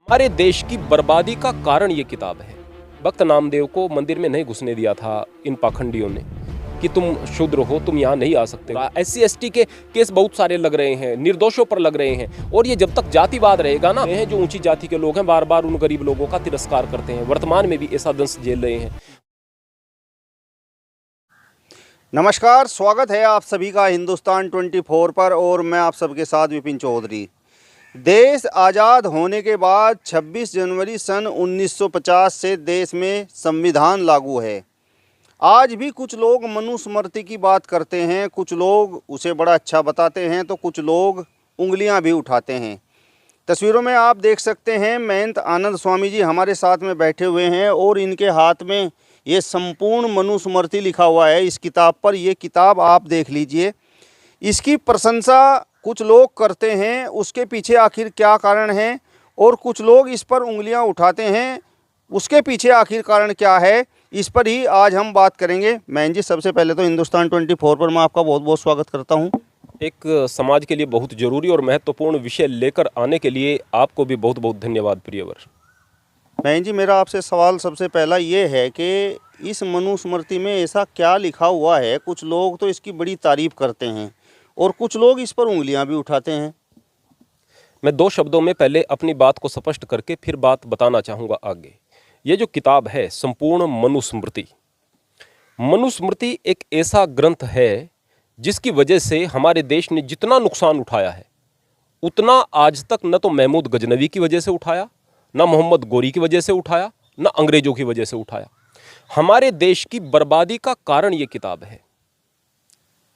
हमारे देश की बर्बादी का कारण ये किताब है। भक्त नामदेव को मंदिर में नहीं घुसने दिया था इन पाखंडियों ने कि तुम शूद्र हो, तुम यहाँ नहीं आ सकते। SC ST के केस बहुत सारे लग रहे हैं, निर्दोषों पर लग रहे हैं। और ये जब तक जातिवाद रहेगा ना, जो ऊंची जाति के लोग हैं बार बार उन गरीब लोगों का तिरस्कार करते हैं। वर्तमान में भी ऐसा दंश झेल रहे हैं। नमस्कार, स्वागत है आप सभी का हिंदुस्तान 24 पर और मैं आप सबके साथ विपिन चौधरी। देश आज़ाद होने के बाद 26 जनवरी सन 1950 से देश में संविधान लागू है। आज भी कुछ लोग मनुस्मृति की बात करते हैं, कुछ लोग उसे बड़ा अच्छा बताते हैं तो कुछ लोग उंगलियां भी उठाते हैं। तस्वीरों में आप देख सकते हैं महंत आनंद स्वामी जी हमारे साथ में बैठे हुए हैं और इनके हाथ में ये संपूर्ण मनुस्मृति लिखा हुआ है। इस किताब पर, ये किताब आप देख लीजिए। इसकी प्रशंसा कुछ लोग करते हैं, उसके पीछे आखिर क्या कारण है, और कुछ लोग इस पर उंगलियां उठाते हैं, उसके पीछे आखिर कारण क्या है, इस पर ही आज हम बात करेंगे। महंत जी, सबसे पहले तो हिंदुस्तान 24 पर मैं आपका बहुत बहुत स्वागत करता हूं। एक समाज के लिए बहुत जरूरी और महत्वपूर्ण विषय लेकर आने के लिए आपको भी बहुत बहुत धन्यवाद प्रियवर। महंत जी, मेरा आपसे सवाल सबसे पहला ये है कि इस मनुस्मृति में ऐसा क्या लिखा हुआ है? कुछ लोग तो इसकी बड़ी तारीफ करते हैं और कुछ लोग इस पर उंगलियां भी उठाते हैं। मैं दो शब्दों में पहले अपनी बात को स्पष्ट करके फिर बात बताना चाहूँगा आगे। ये जो किताब है संपूर्ण मनुस्मृति, मनुस्मृति एक ऐसा ग्रंथ है जिसकी वजह से हमारे देश ने जितना नुकसान उठाया है उतना आज तक न तो महमूद गजनवी की वजह से उठाया, न मोहम्मद गोरी की वजह से उठाया, न अंग्रेजों की वजह से उठाया। हमारे देश की बर्बादी का कारण ये किताब है।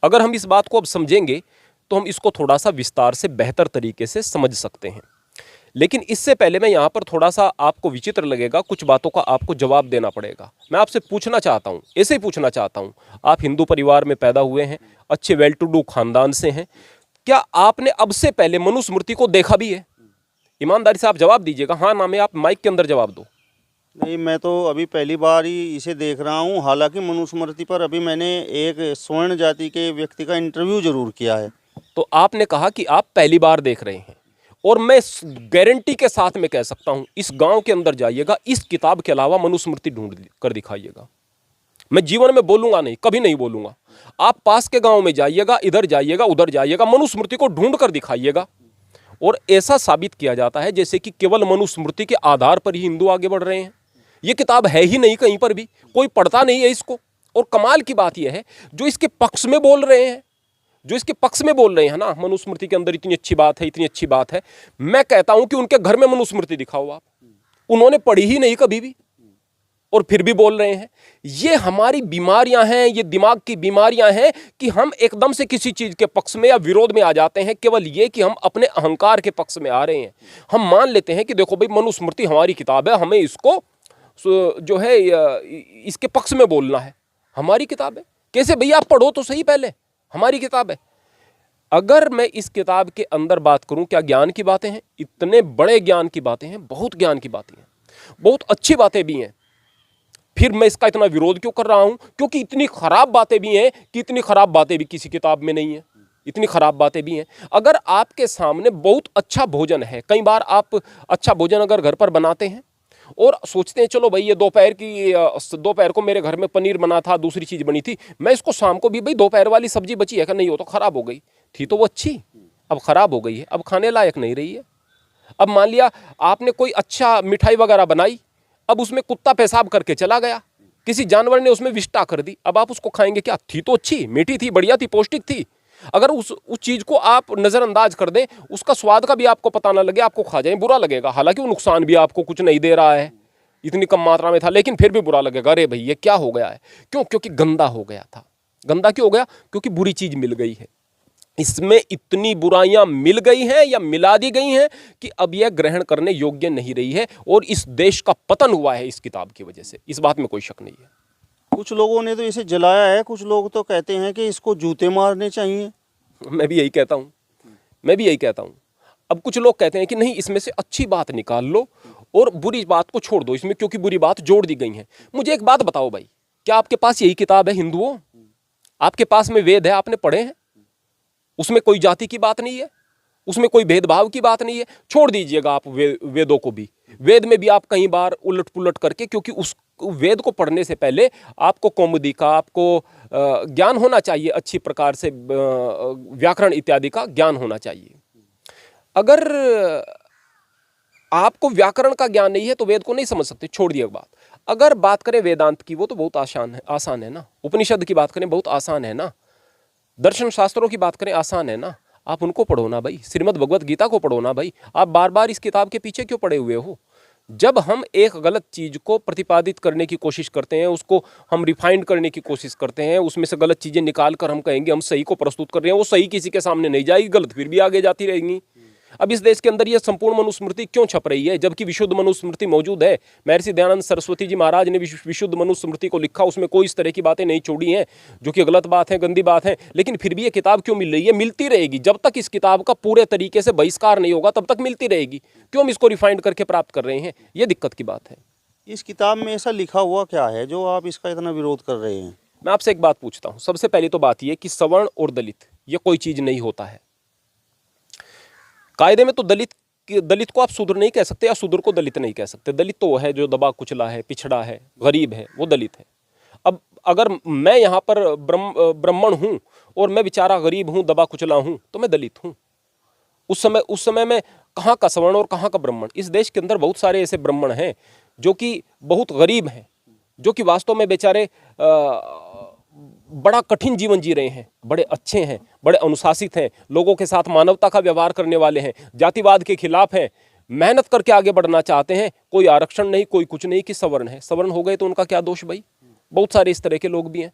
अगर हम इस बात को अब समझेंगे तो हम इसको थोड़ा सा विस्तार से बेहतर तरीके से समझ सकते हैं। लेकिन इससे पहले मैं यहाँ पर थोड़ा सा आपको विचित्र लगेगा, कुछ बातों का आपको जवाब देना पड़ेगा। मैं आपसे पूछना चाहता हूँ, ऐसे ही पूछना चाहता हूँ, आप हिंदू परिवार में पैदा हुए हैं, अच्छे वेल टू डू खानदान से हैं, क्या आपने अब से पहले मनुस्मृति को देखा भी है? ईमानदारी से आप जवाब दीजिएगा, हाँ ना में आप माइक के अंदर जवाब दो। नहीं, मैं तो अभी पहली बार ही इसे देख रहा हूँ। हालांकि मनुस्मृति पर अभी मैंने एक स्वर्ण जाति के व्यक्ति का इंटरव्यू जरूर किया है। तो आपने कहा कि आप पहली बार देख रहे हैं, और मैं गारंटी के साथ में कह सकता हूं, इस गांव के अंदर जाइएगा, इस किताब के अलावा मनुस्मृति ढूंढ कर दिखाइएगा। मैं जीवन में बोलूंगा नहीं, कभी नहीं बोलूंगा। आप पास के गांव में जाइएगा, इधर जाइएगा, उधर जाइएगा, मनुस्मृति को ढूंढ कर दिखाइएगा। और ऐसा साबित किया जाता है जैसे कि केवल मनुस्मृति के आधार पर ही हिंदू आगे बढ़ रहे हैं। ये किताब है ही नहीं कहीं पर भी, कोई पढ़ता नहीं है इसको। और कमाल की बात यह है, जो इसके पक्ष में बोल रहे हैं, जो इसके पक्ष में बोल रहे हैं ना, मनुस्मृति के अंदर इतनी अच्छी बात है, इतनी अच्छी बात है, मैं कहता हूं कि उनके घर में मनुस्मृति दिखाओ आप, उन्होंने पढ़ी ही नहीं कभी भी, और फिर भी बोल रहे हैं। ये हमारी बीमारियां हैं, ये दिमाग की बीमारियां हैं कि हम एकदम से किसी चीज के पक्ष में या विरोध में आ जाते हैं, केवल ये कि हम अपने अहंकार के पक्ष में आ रहे हैं। हम मान लेते हैं कि देखो भाई, मनुस्मृति हमारी किताब है, हमें इसको जो है इसके पक्ष में बोलना है। हमारी किताब है कैसे भैया? आप पढ़ो तो सही पहले, हमारी किताब है। अगर मैं इस किताब के अंदर बात करूं, क्या ज्ञान की बातें हैं, इतने बड़े ज्ञान की बातें हैं, बहुत ज्ञान की बातें हैं, बहुत अच्छी बातें भी हैं। फिर मैं इसका इतना विरोध क्यों कर रहा हूं? क्योंकि इतनी खराब बातें भी हैं कि इतनी खराब बातें भी किसी किताब में नहीं है। इतनी खराब बातें भी हैं। अगर आपके सामने बहुत अच्छा भोजन है, कई बार आप अच्छा भोजन अगर घर पर बनाते हैं और सोचते हैं चलो भाई ये दोपहर को मेरे घर में पनीर बना था, दूसरी चीज बनी थी, मैं इसको शाम को भी, भाई दोपहर वाली सब्जी बची है कि नहीं, हो तो खराब हो गई थी, तो वो अच्छी अब खराब हो गई है, अब खाने लायक नहीं रही है। अब मान लिया आपने कोई अच्छा मिठाई वगैरह बनाई, अब उसमें कुत्ता पेशाब करके चला गया, किसी जानवर ने उसमें विष्ठा कर दी, अब आप उसको खाएंगे क्या? थी तो अच्छी, मीठी थी, बढ़िया थी, पौष्टिक थी। अगर उस चीज को आप नजरअंदाज कर दें, उसका स्वाद का भी आपको पता ना लगे, आपको खा जाए, बुरा लगेगा। हालांकि वो नुकसान भी आपको कुछ नहीं दे रहा है, इतनी कम मात्रा में था, लेकिन फिर भी बुरा लगेगा, अरे भाई ये क्या हो गया है। क्यों? क्योंकि गंदा हो गया था। गंदा क्यों हो गया? क्योंकि बुरी चीज मिल गई है। इसमें इतनी बुराइयां मिल गई हैं या मिला दी गई हैं कि अब यह ग्रहण करने योग्य नहीं रही है, और इस देश का पतन हुआ है इस किताब की वजह से। इस बात में कोई शक नहीं है। कुछ लोगों ने तो इसे जलाया है, कुछ लोग तो कहते हैं कि इसको जूते मारने चाहिए। मैं भी यही कहता हूं, मैं भी यही कहता हूं। अब कुछ लोग कहते हैं कि नहीं, इसमें से अच्छी बात निकाल लो और बुरी बात को छोड़ दो इसमें, क्योंकि बुरी बात जोड़ दी गई है। मुझे एक बात बताओ भाई, क्या आपके पास यही किताब है हिंदुओं? आपके पास में वेद है, आपने पढ़े हैं? उसमें कोई जाति की बात नहीं है, उसमें कोई भेदभाव की बात नहीं है। छोड़ दीजिएगा आप वेदों को भी, वेद में भी आप कई बार उलट पुलट करके, क्योंकि उस वेद को पढ़ने से पहले आपको कौमुदी का, आपको ज्ञान होना चाहिए, अच्छी प्रकार से व्याकरण इत्यादि का ज्ञान होना चाहिए। अगर आपको व्याकरण का ज्ञान नहीं है तो वेद को नहीं समझ सकते, छोड़ दिया बात। अगर बात करें वेदांत की, वो तो बहुत आसान है ना। उपनिषद की बात करें, बहुत आसान है ना। दर्शन शास्त्रों की बात करें, आसान है ना। आप उनको पढ़ो ना भाई, श्रीमद् भगवत गीता को पढ़ो ना भाई। आप बार बार इस किताब के पीछे क्यों पड़े हुए हो? जब हम एक गलत चीज को प्रतिपादित करने की कोशिश करते हैं, उसको हम रिफाइंड करने की कोशिश करते हैं, उसमें से गलत चीजें निकाल कर हम कहेंगे हम सही को प्रस्तुत कर रहे हैं, वो सही किसी के सामने नहीं जाएगी, गलत फिर भी आगे जाती रहेंगी। अब इस देश के अंदर ये संपूर्ण मनुस्मृति क्यों छप रही है, जबकि विशुद्ध मनुस्मृति मौजूद है? महर्षि दयानंद सरस्वती जी महाराज ने विशुद्ध मनुस्मृति को लिखा, उसमें कोई इस तरह की बातें नहीं छोड़ी हैं जो कि गलत बात है, गंदी बात है। लेकिन फिर भी ये किताब क्यों मिल रही है? मिलती रहेगी जब तक इस किताब का पूरे तरीके से बहिष्कार नहीं होगा, तब तक मिलती रहेगी। क्यों हम इसको रिफाइंड करके प्राप्त कर रहे हैं? ये दिक्कत की बात है। इस किताब में ऐसा लिखा हुआ क्या है जो आप इसका इतना विरोध कर रहे हैं? मैं आपसे एक बात पूछता हूं। सबसे पहली तो बात यह कि सवर्ण और दलित ये कोई चीज नहीं होता है। कायदे में तो दलित को आप शूद्र नहीं कह सकते, या शूद्र को दलित नहीं कह सकते। दलित तो वो है जो दबा कुचला है, पिछड़ा है, गरीब है, वो दलित है। अब अगर मैं यहाँ पर ब्राह्मण हूँ और मैं बेचारा गरीब हूँ, दबा कुचला हूँ, तो मैं दलित हूँ। उस समय में कहाँ का सवर्ण और कहाँ का ब्राह्मण? इस देश के अंदर बहुत सारे ऐसे ब्राह्मण हैं जो कि बहुत गरीब हैं, जो कि वास्तव में बेचारे बड़ा कठिन जीवन जी रहे हैं, बड़े अच्छे हैं, बड़े अनुशासित हैं, लोगों के साथ मानवता का व्यवहार करने वाले हैं, जातिवाद के खिलाफ हैं, मेहनत करके आगे बढ़ना चाहते हैं। कोई आरक्षण नहीं, कोई कुछ नहीं कि सवर्ण है। सवर्ण हो गए तो उनका क्या दोष भाई? बहुत सारे इस तरह के लोग भी हैं।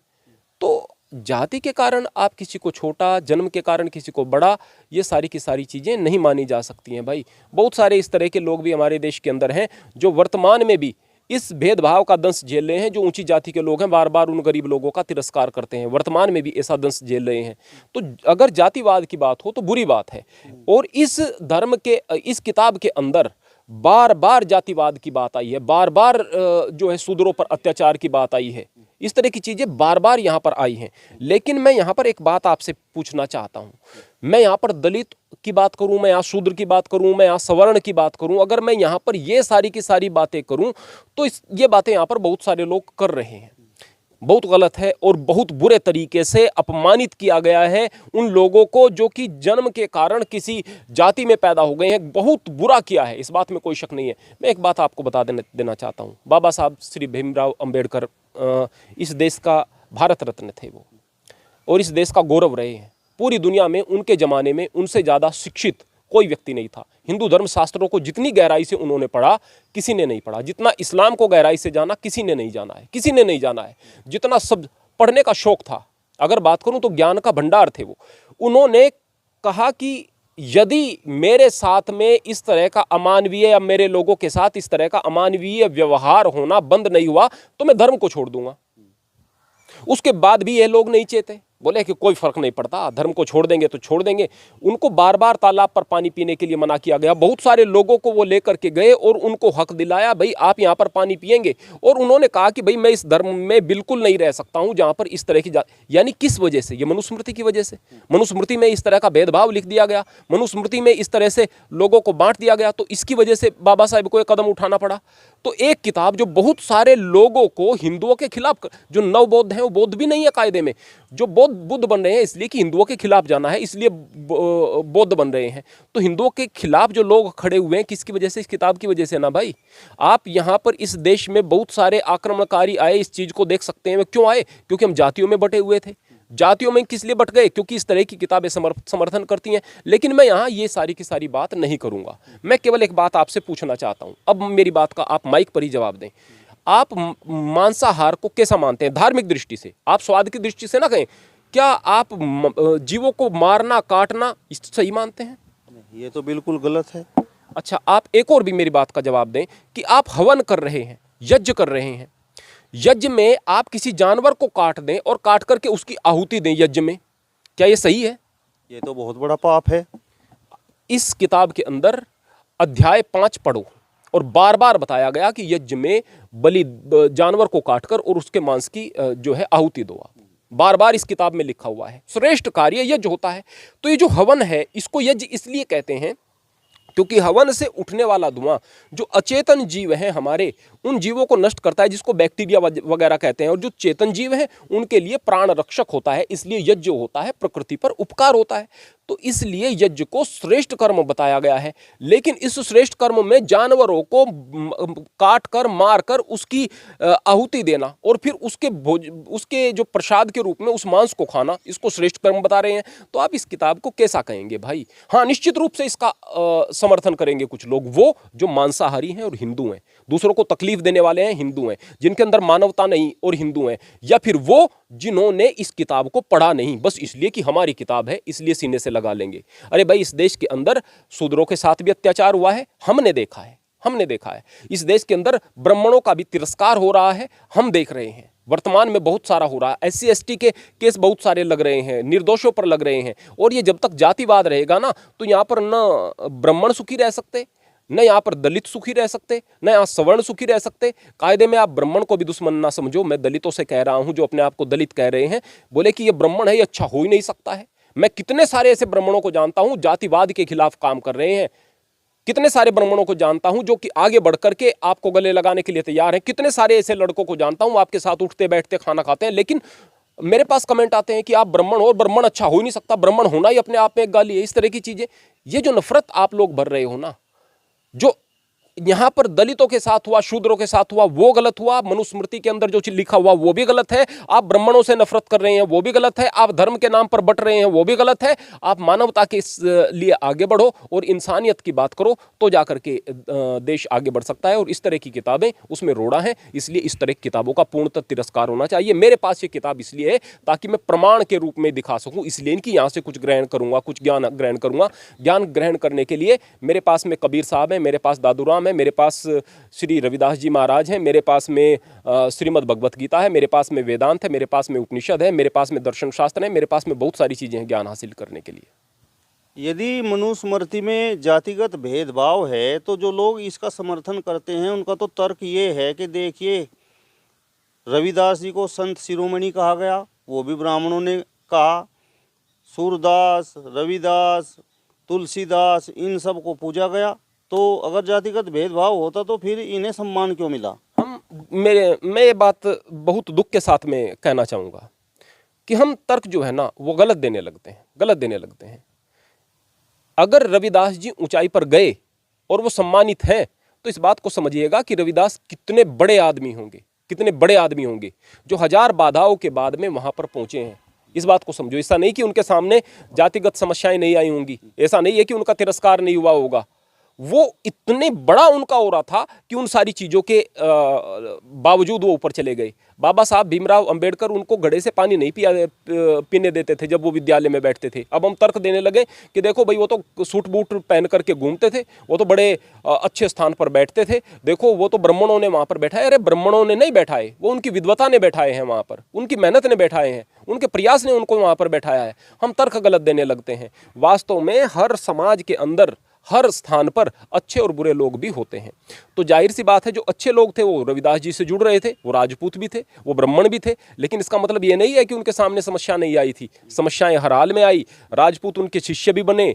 तो जाति के कारण आप किसी को छोटा, जन्म के कारण किसी को बड़ा, ये सारी की सारी चीज़ें नहीं मानी जा सकती हैं भाई। बहुत सारे इस तरह के लोग भी हमारे देश के अंदर हैं जो वर्तमान में भी इस भेदभाव का दंश झेल रहे हैं। जो ऊंची जाति के लोग हैं बार बार उन गरीब लोगों का तिरस्कार करते हैं, वर्तमान में भी ऐसा दंश झेल रहे हैं। तो अगर जातिवाद की बात हो तो बुरी बात है। और इस धर्म के, इस किताब के अंदर बार बार जातिवाद की बात आई है, बार बार जो है शूद्रों पर अत्याचार की बात आई है, इस तरह की चीज़ें बार बार यहाँ पर आई हैं। लेकिन मैं यहाँ पर एक बात आपसे पूछना चाहता हूँ। मैं यहाँ पर दलित की बात करूँ, मैं यहाँ शूद्र की बात करूँ, मैं यहाँ सवर्ण की बात करूँ, अगर मैं यहाँ पर ये सारी की सारी बातें करूँ तो ये बातें यहाँ पर बहुत सारे लोग कर रहे हैं। बहुत गलत है और बहुत बुरे तरीके से अपमानित किया गया है उन लोगों को जो कि जन्म के कारण किसी जाति में पैदा हो गए हैं। बहुत बुरा किया है, इस बात में कोई शक नहीं है। मैं एक बात आपको बता देना चाहता हूँ। बाबा साहब श्री भीमराव अंबेडकर इस देश का भारत रत्न थे वो, और इस देश का गौरव रहे हैं। पूरी दुनिया में उनके ज़माने में उनसे ज़्यादा शिक्षित कोई व्यक्ति नहीं था। हिंदू धर्म शास्त्रों को जितनी गहराई से उन्होंने पढ़ा, किसी ने नहीं पढ़ा। जितना इस्लाम को गहराई से जाना, किसी ने नहीं जाना है, किसी ने नहीं जाना है। जितना सब पढ़ने का शौक था, अगर बात करूं तो ज्ञान का भंडार थे वो। उन्होंने कहा कि यदि मेरे साथ में इस तरह का अमानवीय, या मेरे लोगों के साथ इस तरह का अमानवीय व्यवहार होना बंद नहीं हुआ तो मैं धर्म को छोड़ दूंगा। उसके बाद भी ये लोग नहीं चेते, बोले कि कोई फर्क नहीं पड़ता, धर्म को छोड़ देंगे तो छोड़ देंगे। उनको बार बार तालाब पर पानी पीने के लिए मना किया गया। बहुत सारे लोगों को वो लेकर के गए और उनको हक दिलाया, भाई आप यहाँ पर पानी पिएंगे। और उन्होंने कहा कि भाई मैं इस धर्म में बिल्कुल नहीं रह सकता हूँ जहाँ पर इस तरह की यानी किस वजह से? ये मनुस्मृति की वजह से। मनुस्मृति में इस तरह का भेदभाव लिख दिया गया, मनुस्मृति में इस तरह से लोगों को बांट दिया गया, तो इसकी वजह से बाबा साहब को एक कदम उठाना पड़ा। तो एक किताब जो बहुत सारे लोगों को हिंदुओं के खिलाफ, जो नव बौद्ध हैं, वो बौद्ध भी नहीं है कायदे में, जो बुद्ध बन रहे हैं इसलिए कि हिंदुओं के खिलाफ जाना है, इसलिए बौद्ध बन रहे हैं। तो हिंदुओं के खिलाफ जो लोग खड़े हुए हैं, किसकी वजह से? इस किताब की वजह से ना भाई। आप यहाँ पर इस देश में बहुत सारे आक्रमणकारी आए, इस चीज़ को देख सकते हैं। क्यों आए? क्योंकि हम जातियों में बटे हुए थे। जातियों में किस लिए बट गए? क्योंकि इस तरह की किताबें समर्थन करती हैं। लेकिन मैं यहाँ ये सारी की सारी बात नहीं करूँगा। मैं केवल एक बात आपसे पूछना चाहता हूँ, अब मेरी बात का आप माइक पर ही जवाब दें। आप मांसाहार को कैसा मानते हैं धार्मिक दृष्टि से? आप स्वाद की दृष्टि से ना कहें। क्या आप जीवों को मारना, काटना इस सही मानते हैं? ये तो बिल्कुल गलत है। अच्छा, आप एक और भी मेरी बात का जवाब दें कि आप हवन कर रहे हैं, यज्ञ कर रहे हैं। यज्ञ में आप किसी जानवर को काट दें और काट करके उसकी आहुति दें यज्ञ में, क्या ये सही है? ये तो बहुत बड़ा पाप है। इस किताब के अंदर अध्याय 5 पढ़ो और बार बार बताया गया कि यज्ञ में बलि जानवर को काटकर और उसके मांस की जो है आहुति दो। बार बार इस किताब में लिखा हुआ है। श्रेष्ठ कार्य यज्ञ होता है। तो ये जो हवन है, इसको यज्ञ इसलिए कहते हैं क्योंकि हवन से उठने वाला धुआं जो अचेतन जीव हैं हमारे, उन जीवों को नष्ट करता है, जिसको बैक्टीरिया वगैरह कहते हैं, और जो चेतन जीव हैं उनके लिए प्राण रक्षक होता है। इसलिए यज्ञ होता है, प्रकृति पर उपकार होता है। तो इसलिए यज्ञ को श्रेष्ठ कर्म बताया गया है। लेकिन इस श्रेष्ठ कर्म में जानवरों को काट कर, मार कर उसकी आहुति देना और फिर उसके जो प्रसाद के रूप में उस मांस को खाना, इसको श्रेष्ठ कर्म बता रहे हैं। तो आप इस किताब को कैसा कहेंगे भाई? हाँ, निश्चित रूप से इसका समर्थन करेंगे कुछ लोग, वो जो मांसाहारी हैं और हिंदू हैं, दूसरों को तकलीफ देने वाले हैं, हिंदू हैं, जिनके अंदर मानवता नहीं और हिंदू हैं, या फिर वो जिन्होंने इस किताब को पढ़ा नहीं, बस इसलिए कि हमारी किताब है इसलिए सीने से लगा लेंगे। अरे भाई, इस देश के अंदर शूद्रों के साथ भी अत्याचार हुआ है, हमने देखा है, हमने देखा है। इस देश के अंदर ब्राह्मणों का भी तिरस्कार हो रहा है, हम देख रहे हैं, वर्तमान में बहुत सारा हो रहा है। SC ST के केस बहुत सारे लग रहे हैं, निर्दोषों पर लग रहे हैं। और ये जब तक जातिवाद रहेगा ना, तो यहाँ पर न ब्राह्मण सुखी रह सकते, न यहाँ पर दलित सुखी रह सकते, न यहाँ सवर्ण सुखी रह सकते। कायदे में आप ब्राह्मण को भी दुश्मन ना समझो। मैं दलितों से कह रहा हूँ जो अपने आप को दलित कह रहे हैं, बोले कि ये ब्राह्मण है, ये अच्छा हो ही नहीं सकता है। मैं कितने सारे ऐसे ब्राह्मणों को जानता हूँ जातिवाद के खिलाफ काम कर रहे हैं, कितने सारे ब्राह्मणों को जानता हूं जो कि आगे बढ़ करके आपको गले लगाने के लिए तैयार हैं, कितने सारे ऐसे लड़कों को जानता हूं आपके साथ उठते बैठते खाना खाते हैं। लेकिन मेरे पास कमेंट आते हैं कि आप ब्राह्मण हो और ब्राह्मण अच्छा हो ही नहीं सकता, ब्राह्मण होना ही अपने आप में एक गाली है, इस तरह की चीजें। ये जो नफरत आप लोग भर रहे हो ना, जो यहां पर दलितों के साथ हुआ, शूद्रों के साथ हुआ, वो गलत हुआ। मनुस्मृति के अंदर जो चीज लिखा हुआ वो भी गलत है। आप ब्राह्मणों से नफरत कर रहे हैं वो भी गलत है। आप धर्म के नाम पर बट रहे हैं वो भी गलत है। आप मानवता के लिए आगे बढ़ो और इंसानियत की बात करो, तो जाकर के देश आगे बढ़ सकता है। और इस तरह की किताबें उसमें रोड़ा है, इसलिए इस तरह की किताबों का पूर्णतः तिरस्कार होना चाहिए। मेरे पास ये किताब इसलिए है ताकि मैं प्रमाण के रूप में दिखा सकूं, इसलिए इनकी यहां से कुछ ग्रहण करूंगा, कुछ ज्ञान ग्रहण करूंगा। ज्ञान ग्रहण करने के लिए मेरे पास में कबीर साहब है, मेरे पास दादूराम है, मेरे पास श्री रविदास जी महाराज हैं, मेरे पास में श्रीमद् भगवत गीता है, मेरे पास में वेदांत है, मेरे पास में उपनिषद है, मेरे पास में दर्शन शास्त्र है, मेरे पास में बहुत सारी चीजें हैं ज्ञान हासिल करने के लिए। यदि मनुस्मृति में जातिगत भेदभाव है तो जो लोग इसका समर्थन करते हैं उनका तो तर्क ये है कि देखिए, रविदास जी को संत शिरोमणि कहा गया, वो भी ब्राह्मणों ने कहा। सूरदास, रविदास, तुलसीदास, इन सब को पूजा गया। तो अगर जातिगत भेदभाव होता तो फिर इन्हें सम्मान क्यों मिला? मैं ये बात बहुत दुख के साथ में कहना चाहूँगा कि हम तर्क जो है ना वो गलत देने लगते हैं, गलत देने लगते हैं। अगर रविदास जी ऊंचाई पर गए और वो सम्मानित हैं, तो इस बात को समझिएगा कि रविदास कितने बड़े आदमी होंगे, कितने बड़े आदमी होंगे जो 1000 बाधाओं के बाद में वहाँ पर पहुँचे हैं। इस बात को समझो। ऐसा नहीं कि उनके सामने जातिगत समस्याएं नहीं आई होंगी, ऐसा नहीं है कि उनका तिरस्कार नहीं हुआ होगा। वो इतने बड़ा उनका हो रहा था कि उन सारी चीज़ों के बावजूद वो ऊपर चले गए। बाबा साहब भीमराव अंबेडकर उनको घड़े से पानी नहीं पीने देते थे जब वो विद्यालय में बैठते थे। अब हम तर्क देने लगे कि देखो भाई, वो तो सूट बूट पहन करके घूमते थे, वो तो बड़े अच्छे स्थान पर बैठते थे, देखो वो तो ब्राह्मणों ने वहाँ पर बैठाए। अरे ब्राह्मणों ने नहीं बैठाए, वो उनकी विद्वता ने बैठाए हैं वहाँ पर, उनकी मेहनत ने बैठाए हैं, उनके प्रयास ने उनको वहाँ पर बैठाया है। हम तर्क गलत देने लगते हैं। वास्तव में हर समाज के अंदर, हर स्थान पर अच्छे और बुरे लोग भी होते हैं। तो जाहिर सी बात है, जो अच्छे लोग थे वो रविदास जी से जुड़ रहे थे, वो राजपूत भी थे, वो ब्राह्मण भी थे। लेकिन इसका मतलब ये नहीं है कि उनके सामने समस्या नहीं आई थी। समस्याएं हर हाल में आई। राजपूत उनके शिष्य भी बने,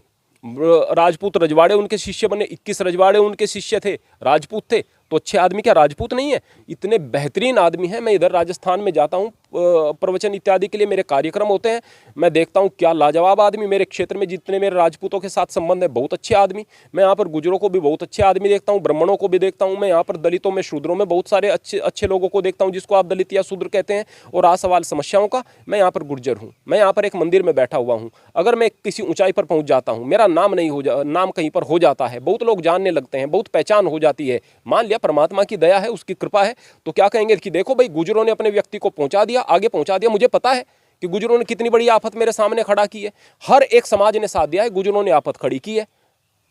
राजपूत रजवाड़े उनके शिष्य बने, 21 रजवाड़े उनके शिष्य थे, राजपूत थे। तो अच्छे आदमी क्या राजपूत नहीं है? इतने बेहतरीन आदमी हैं। मैं इधर राजस्थान में जाता हूँ प्रवचन इत्यादि के लिए, मेरे कार्यक्रम होते हैं, मैं देखता हूँ क्या लाजवाब आदमी। मेरे क्षेत्र में जितने मेरे राजपूतों के साथ संबंध है, बहुत अच्छे आदमी। मैं यहाँ पर गुजरों को भी बहुत अच्छे आदमी देखता हूँ, ब्राह्मणों को भी देखता हूँ। मैं यहाँ पर दलितों में, शूद्रों में बहुत सारे अच्छे लोगों को देखता हूँ, जिसको आप दलित या शूद्र कहते हैं। और आ सवाल समस्याओं का, मैं यहाँ पर गुर्जर हूँ, मैं यहाँ पर एक मंदिर में बैठा हुआ हूँ। अगर मैं किसी ऊंचाई पर पहुँच जाता हूँ, मेरा नाम कहीं पर हो जाता है, बहुत लोग जानने लगते हैं, बहुत पहचान हो जाती है, मान लिया परमात्मा की दया है, उसकी कृपा है, तो क्या कहेंगे कि देखो भाई, गुजरों ने अपने व्यक्ति को पहुंचा दिया, आगे पहुंचा दिया। मुझे पता है कि गुजरों ने कितनी बड़ी आफत मेरे सामने खड़ा की है। हर एक समाज ने साथ दिया है, गुजरों ने आफत खड़ी की है।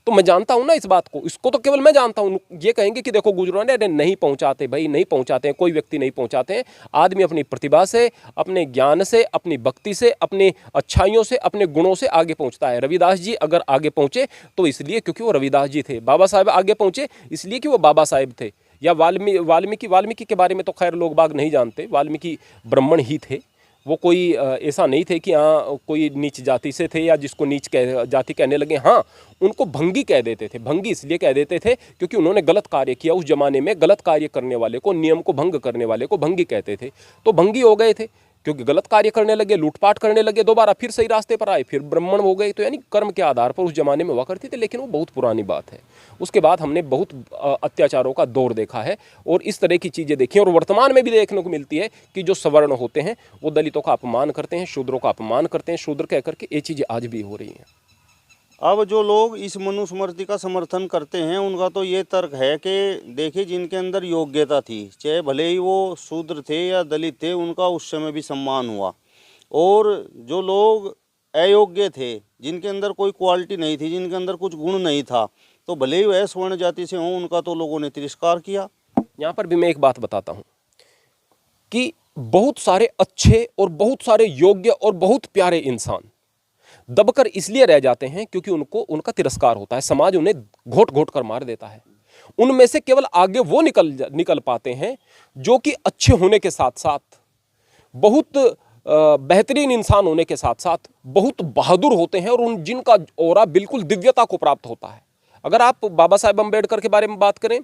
तो मैं जानता हूं ना इस बात को, इसको तो केवल मैं जानता हूं। ये कहेंगे कि देखो गुजरों ने, नहीं पहुंचाते भाई, नहीं पहुंचाते हैं, कोई व्यक्ति नहीं पहुंचाते हैं। आदमी अपनी प्रतिभा से, अपने ज्ञान से, अपनी भक्ति से, अपनी अच्छाइयों से, अपने गुणों से आगे पहुंचता है। रविदास जी अगर आगे पहुंचे तो इसलिए क्योंकि वो रविदास जी थे। बाबा साहेब आगे पहुंचे इसलिए कि वो बाबा साहेब थे। या वाल्मीकि के बारे में तो खैर लोग बाग नहीं जानते, वाल्मीकि ब्राह्मण ही थे। वो कोई ऐसा नहीं थे कि हाँ कोई नीच जाति से थे या जिसको नीच जाति कहने लगे। हाँ, उनको भंगी कह देते थे। भंगी इसलिए कह देते थे क्योंकि उन्होंने गलत कार्य किया। उस जमाने में गलत कार्य करने वाले को, नियम को भंग करने वाले को भंगी कहते थे। तो भंगी हो गए थे क्योंकि गलत कार्य करने लगे, लूटपाट करने लगे, दोबारा फिर सही रास्ते पर आए, फिर ब्राह्मण हो गए। तो यानी कर्म के आधार पर उस जमाने में हुआ करती थी, लेकिन वो बहुत पुरानी बात है। उसके बाद हमने बहुत अत्याचारों का दौर देखा है और इस तरह की चीज़ें देखी हैं और वर्तमान में भी देखने को मिलती है कि जो सवर्ण होते हैं वो दलितों का अपमान करते हैं, शूद्रों का अपमान करते हैं, शूद्र कह करके ये चीज़ें आज भी हो रही हैं। अब जो लोग इस मनुस्मृति का समर्थन करते हैं उनका तो ये तर्क है कि देखिए, जिनके अंदर योग्यता थी, चाहे भले ही वो शूद्र थे या दलित थे, उनका उस समय भी सम्मान हुआ। और जो लोग अयोग्य थे, जिनके अंदर कोई क्वालिटी नहीं थी, जिनके अंदर कुछ गुण नहीं था, तो भले ही वह स्वर्ण जाति से हों, उनका तो लोगों ने तिरस्कार किया। यहाँ पर भी मैं एक बात बताता हूँ कि बहुत सारे अच्छे और बहुत सारे योग्य और बहुत प्यारे इंसान दबकर इसलिए रह जाते हैं क्योंकि उनका तिरस्कार होता है। समाज उन्हें घोट घोट कर मार देता है। उनमें से केवल आगे वो निकल पाते हैं जो कि अच्छे होने के साथ साथ, बहुत बेहतरीन इंसान होने के साथ साथ बहुत बहादुर होते हैं और जिनका ऑरा बिल्कुल दिव्यता को प्राप्त होता है। अगर आप बाबा साहेब अम्बेडकर के बारे में बात करें,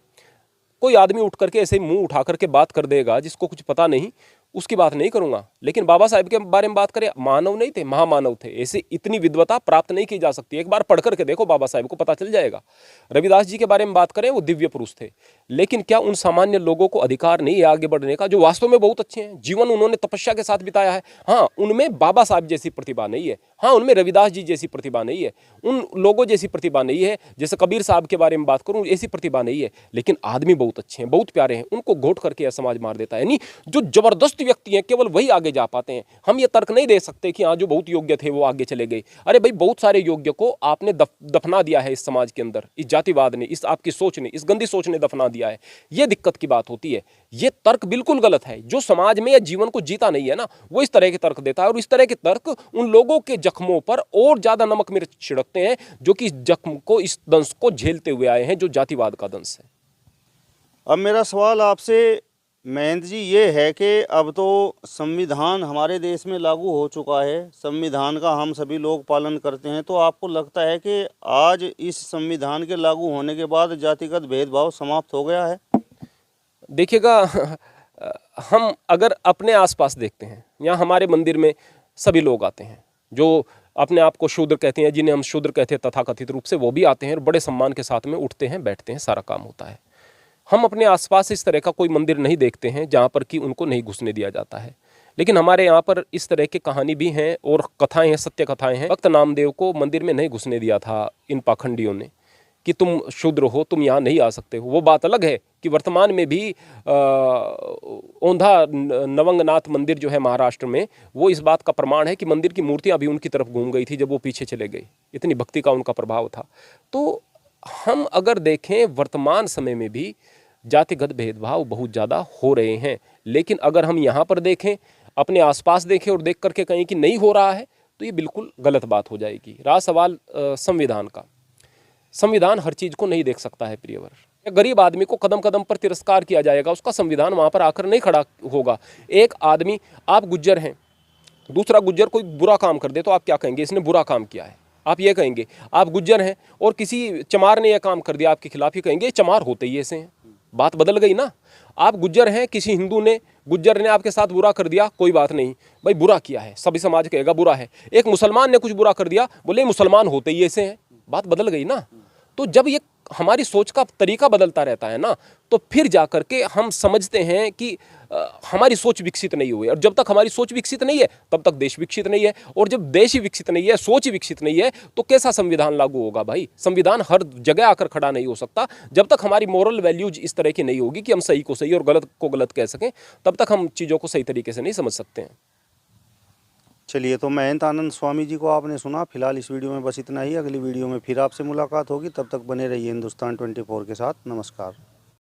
कोई आदमी उठ करके ऐसे मुंह उठा करके बात कर देगा जिसको कुछ पता नहीं, उसकी बात नहीं करूंगा। लेकिन बाबा साहेब के बारे में बात करें, मानव नहीं थे, महामानव थे। ऐसे इतनी विद्वता प्राप्त नहीं की जा सकती। एक बार पढ़ करके देखो, बाबा साहेब को पता चल जाएगा। रविदास जी के बारे में बात करें, वो दिव्य पुरुष थे। लेकिन क्या उन सामान्य लोगों को अधिकार नहीं है आगे बढ़ने का, जो वास्तव में बहुत अच्छे हैं, जीवन उन्होंने तपस्या के साथ बिताया है? हाँ, उनमें बाबा साहेब जैसी प्रतिभा नहीं है। हाँ, उनमें रविदास जी जैसी प्रतिभा नहीं है, उन लोगों जैसी प्रतिभा नहीं है। जैसे कबीर साहब के बारे में बात करूं, ऐसी प्रतिभा नहीं है। लेकिन आदमी बहुत अच्छे हैं, बहुत प्यारे हैं। उनको घोट करके यह समाज मार देता है। यानी जो जबरदस्त व्यक्ति हैं केवल वही आगे जा पाते हैं। हम ये तर्क नहीं दे सकते कि हाँ, जो बहुत योग्य थे वो आगे चले गए। अरे भाई, बहुत सारे योग्य को आपने दफना दिया है इस समाज के अंदर। इस जातिवाद ने, इस आपकी सोच ने, इस गंदी सोच ने दफना दिया है। ये दिक्कत की बात होती है। ये तर्क बिल्कुल गलत है। जो समाज में या जीवन को जीता नहीं है ना, वो इस तरह के तर्क देता है। और इस तरह के तर्क उन लोगों के जख्मों पर और ज्यादा नमक मिर्च छिड़कते हैं जो कि इस जख्म को, इस दंश को झेलते हुए आए हैं, जो जातिवाद का दंश है। अब मेरा सवाल आपसे महेंद्र जी ये है कि अब तो संविधान हमारे देश में लागू हो चुका है, संविधान का हम सभी लोग पालन करते हैं, तो आपको लगता है कि आज इस संविधान के लागू होने के बाद जातिगत भेदभाव समाप्त हो गया है? देखिएगा, हम अगर अपने आसपास देखते हैं, यहाँ हमारे मंदिर में सभी लोग आते हैं जो अपने आप को शूद्र कहते हैं, जिन्हें हम शूद्र कहते हैं तथाकथित रूप से, वो भी आते हैं और बड़े सम्मान के साथ में उठते हैं, बैठते हैं, सारा काम होता है। हम अपने आसपास इस तरह का कोई मंदिर नहीं देखते हैं जहाँ पर कि उनको नहीं घुसने दिया जाता है। लेकिन हमारे यहाँ पर इस तरह की कहानी भी हैं और कथाएं हैं, सत्य कथाएं हैं। भक्त नामदेव को मंदिर में नहीं घुसने दिया था इन पाखंडियों ने कि तुम शूद्र हो, तुम यहाँ नहीं आ सकते हो। वो बात अलग है कि वर्तमान में भी ओंधा नवंगनाथ मंदिर जो है महाराष्ट्र में, वो इस बात का प्रमाण है कि मंदिर की मूर्तियाँ भी उनकी तरफ घूम गई थी जब वो पीछे चले गए। इतनी भक्ति का उनका प्रभाव था। तो हम अगर देखें, वर्तमान समय में भी जातिगत भेदभाव बहुत ज़्यादा हो रहे हैं। लेकिन अगर हम यहाँ पर देखें, अपने आसपास देखें और देख करके कहें कि नहीं हो रहा है, तो ये बिल्कुल गलत बात हो जाएगी। रहा सवाल संविधान का, संविधान हर चीज़ को नहीं देख सकता है प्रियवर। गरीब आदमी को कदम कदम पर तिरस्कार किया जाएगा, उसका संविधान वहाँ पर आकर नहीं खड़ा होगा। एक आदमी, आप गुज्जर हैं, दूसरा गुज्जर कोई बुरा काम कर दे तो आप क्या कहेंगे? इसने बुरा काम किया है, आप ये कहेंगे। आप गुज्जर हैं और किसी चमार ने यह काम कर दिया आपके खिलाफ, ही कहेंगे चमार होते ही ऐसे हैं। बात बदल गई ना। आप गुज्जर हैं, किसी हिंदू ने, गुज्जर ने आपके साथ बुरा कर दिया, कोई बात नहीं भाई, बुरा किया है, सभी समाज कहेगा बुरा है। एक मुसलमान ने कुछ बुरा कर दिया, बोले मुसलमान होते ही ऐसे हैं। बात बदल गई ना। तो जब ये हमारी सोच का तरीका बदलता रहता है ना, तो फिर जाकर के हम समझते हैं कि हमारी सोच विकसित नहीं हुई। और जब तक हमारी सोच विकसित नहीं है तब तक देश विकसित नहीं है। और जब देश ही विकसित नहीं है, सोच ही विकसित नहीं है, तो कैसा संविधान लागू होगा भाई? संविधान हर जगह आकर खड़ा नहीं हो सकता। जब तक हमारी मोरल वैल्यूज इस तरह की नहीं होगी कि हम सही को सही और गलत को गलत कह सकें, तब तक हम चीज़ों को सही तरीके से नहीं समझ सकते हैं। चलिए, तो महंत आनंद स्वामी जी को आपने सुना। फिलहाल इस वीडियो में बस इतना ही। अगली वीडियो में फिर आपसे मुलाकात होगी। तब तक बने रहिए हिंदुस्तान 24 के साथ। नमस्कार।